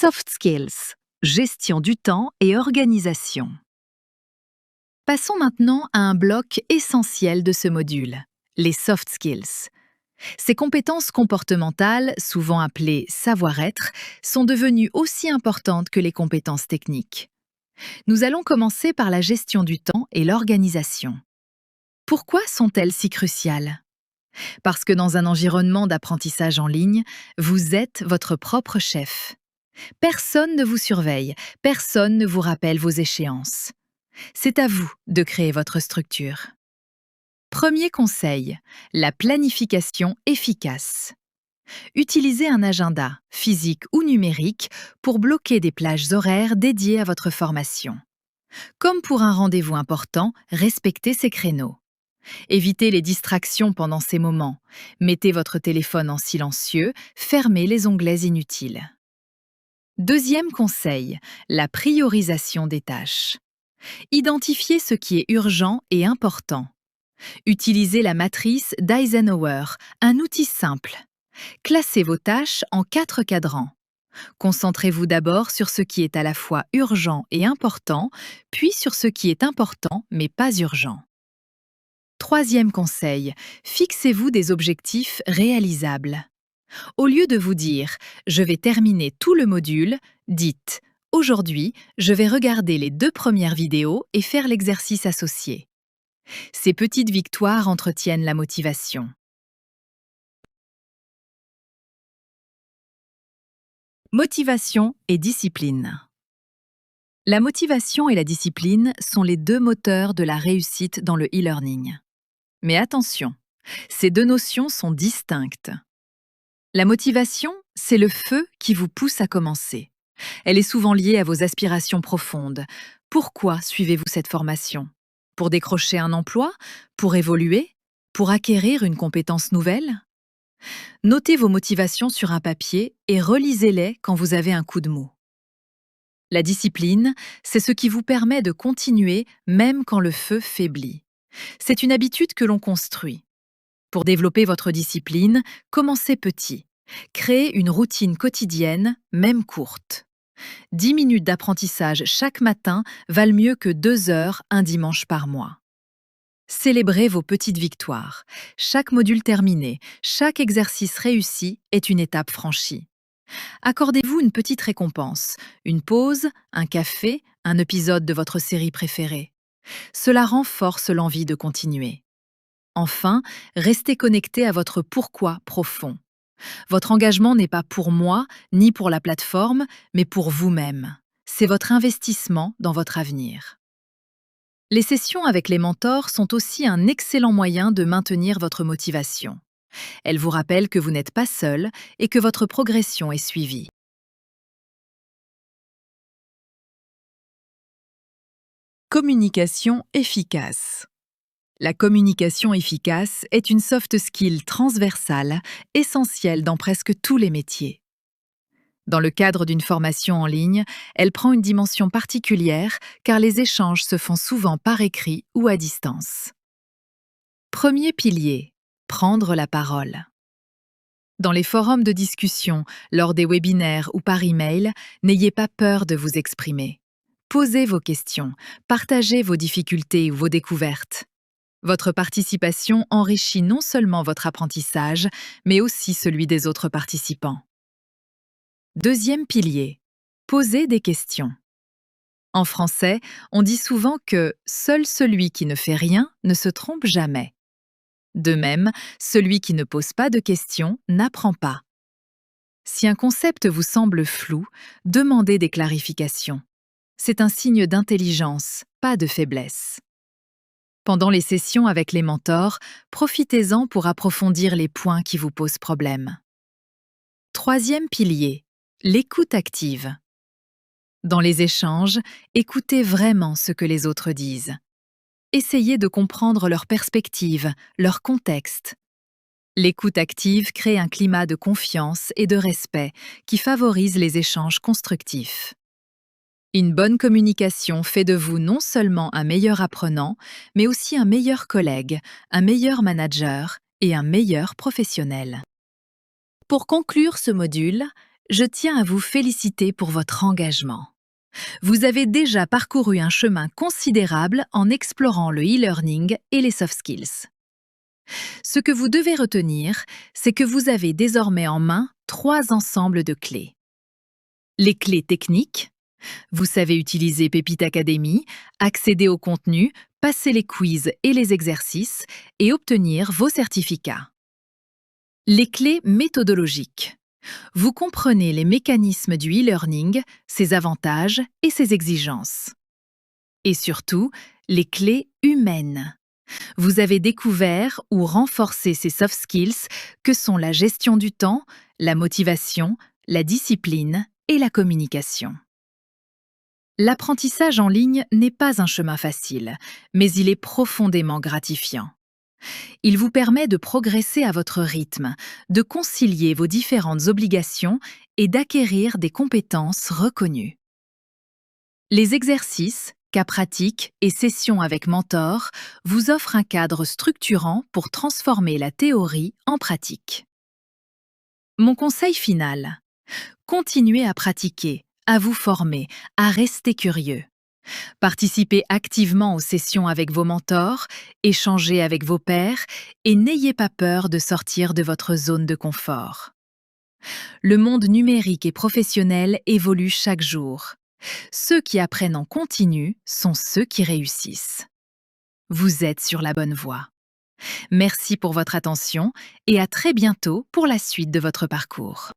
Soft skills, gestion du temps et organisation. Passons maintenant à un bloc essentiel de ce module, les soft skills. Ces compétences comportementales, souvent appelées savoir-être, sont devenues aussi importantes que les compétences techniques. Nous allons commencer par la gestion du temps et l'organisation. Pourquoi sont-elles si cruciales? Parce que dans un environnement d'apprentissage en ligne, vous êtes votre propre chef. Personne ne vous surveille, personne ne vous rappelle vos échéances. C'est à vous de créer votre structure. Premier conseil, la planification efficace. Utilisez un agenda, physique ou numérique, pour bloquer des plages horaires dédiées à votre formation. Comme pour un rendez-vous important, respectez ces créneaux. Évitez les distractions pendant ces moments. Mettez votre téléphone en silencieux, fermez les onglets inutiles. Deuxième conseil, la priorisation des tâches. Identifiez ce qui est urgent et important. Utilisez la matrice d'Eisenhower, un outil simple. Classez vos tâches en 4 cadrans. Concentrez-vous d'abord sur ce qui est à la fois urgent et important, puis sur ce qui est important mais pas urgent. Troisième conseil, fixez-vous des objectifs réalisables. Au lieu de vous dire « je vais terminer tout le module », dites « aujourd'hui, je vais regarder les 2 premières vidéos et faire l'exercice associé ». Ces petites victoires entretiennent la motivation. Motivation et discipline. La motivation et la discipline sont les 2 moteurs de la réussite dans le e-learning. Mais attention, ces 2 notions sont distinctes. La motivation, c'est le feu qui vous pousse à commencer. Elle est souvent liée à vos aspirations profondes. Pourquoi suivez-vous cette formation? Pour décrocher un emploi? Pour évoluer? Pour acquérir une compétence nouvelle? Notez vos motivations sur un papier et relisez-les quand vous avez un coup de mou. La discipline, c'est ce qui vous permet de continuer même quand le feu faiblit. C'est une habitude que l'on construit. Pour développer votre discipline, commencez petit. Créez une routine quotidienne, même courte. 10 minutes d'apprentissage chaque matin valent mieux que 2 heures un dimanche par mois. Célébrez vos petites victoires. Chaque module terminé, chaque exercice réussi est une étape franchie. Accordez-vous une petite récompense, une pause, un café, un épisode de votre série préférée. Cela renforce l'envie de continuer. Enfin, restez connecté à votre pourquoi profond. Votre engagement n'est pas pour moi, ni pour la plateforme, mais pour vous-même. C'est votre investissement dans votre avenir. Les sessions avec les mentors sont aussi un excellent moyen de maintenir votre motivation. Elles vous rappellent que vous n'êtes pas seul et que votre progression est suivie. Communication efficace. La communication efficace est une soft skill transversale, essentielle dans presque tous les métiers. Dans le cadre d'une formation en ligne, elle prend une dimension particulière car les échanges se font souvent par écrit ou à distance. Premier pilier, prendre la parole. Dans les forums de discussion, lors des webinaires ou par email, n'ayez pas peur de vous exprimer. Posez vos questions, partagez vos difficultés ou vos découvertes. Votre participation enrichit non seulement votre apprentissage, mais aussi celui des autres participants. Deuxième pilier, poser des questions. En français, on dit souvent que « seul celui qui ne fait rien ne se trompe jamais ». De même, celui qui ne pose pas de questions n'apprend pas. Si un concept vous semble flou, demandez des clarifications. C'est un signe d'intelligence, pas de faiblesse. Pendant les sessions avec les mentors, profitez-en pour approfondir les points qui vous posent problème. Troisième pilier, l'écoute active. Dans les échanges, écoutez vraiment ce que les autres disent. Essayez de comprendre leur perspective, leur contexte. L'écoute active crée un climat de confiance et de respect qui favorise les échanges constructifs. Une bonne communication fait de vous non seulement un meilleur apprenant, mais aussi un meilleur collègue, un meilleur manager et un meilleur professionnel. Pour conclure ce module, je tiens à vous féliciter pour votre engagement. Vous avez déjà parcouru un chemin considérable en explorant le e-learning et les soft skills. Ce que vous devez retenir, c'est que vous avez désormais en main 3 ensembles de clés. Les clés techniques. Vous savez utiliser Pépite Academy, accéder au contenu, passer les quiz et les exercices et obtenir vos certificats. Les clés méthodologiques. Vous comprenez les mécanismes du e-learning, ses avantages et ses exigences. Et surtout, les clés humaines. Vous avez découvert ou renforcé ces soft skills que sont la gestion du temps, la motivation, la discipline et la communication. L'apprentissage en ligne n'est pas un chemin facile, mais il est profondément gratifiant. Il vous permet de progresser à votre rythme, de concilier vos différentes obligations et d'acquérir des compétences reconnues. Les exercices, cas pratiques et sessions avec mentor vous offrent un cadre structurant pour transformer la théorie en pratique. Mon conseil final: continuez à pratiquer, à vous former, à rester curieux. Participez activement aux sessions avec vos mentors, échangez avec vos pairs et n'ayez pas peur de sortir de votre zone de confort. Le monde numérique et professionnel évolue chaque jour. Ceux qui apprennent en continu sont ceux qui réussissent. Vous êtes sur la bonne voie. Merci pour votre attention et à très bientôt pour la suite de votre parcours.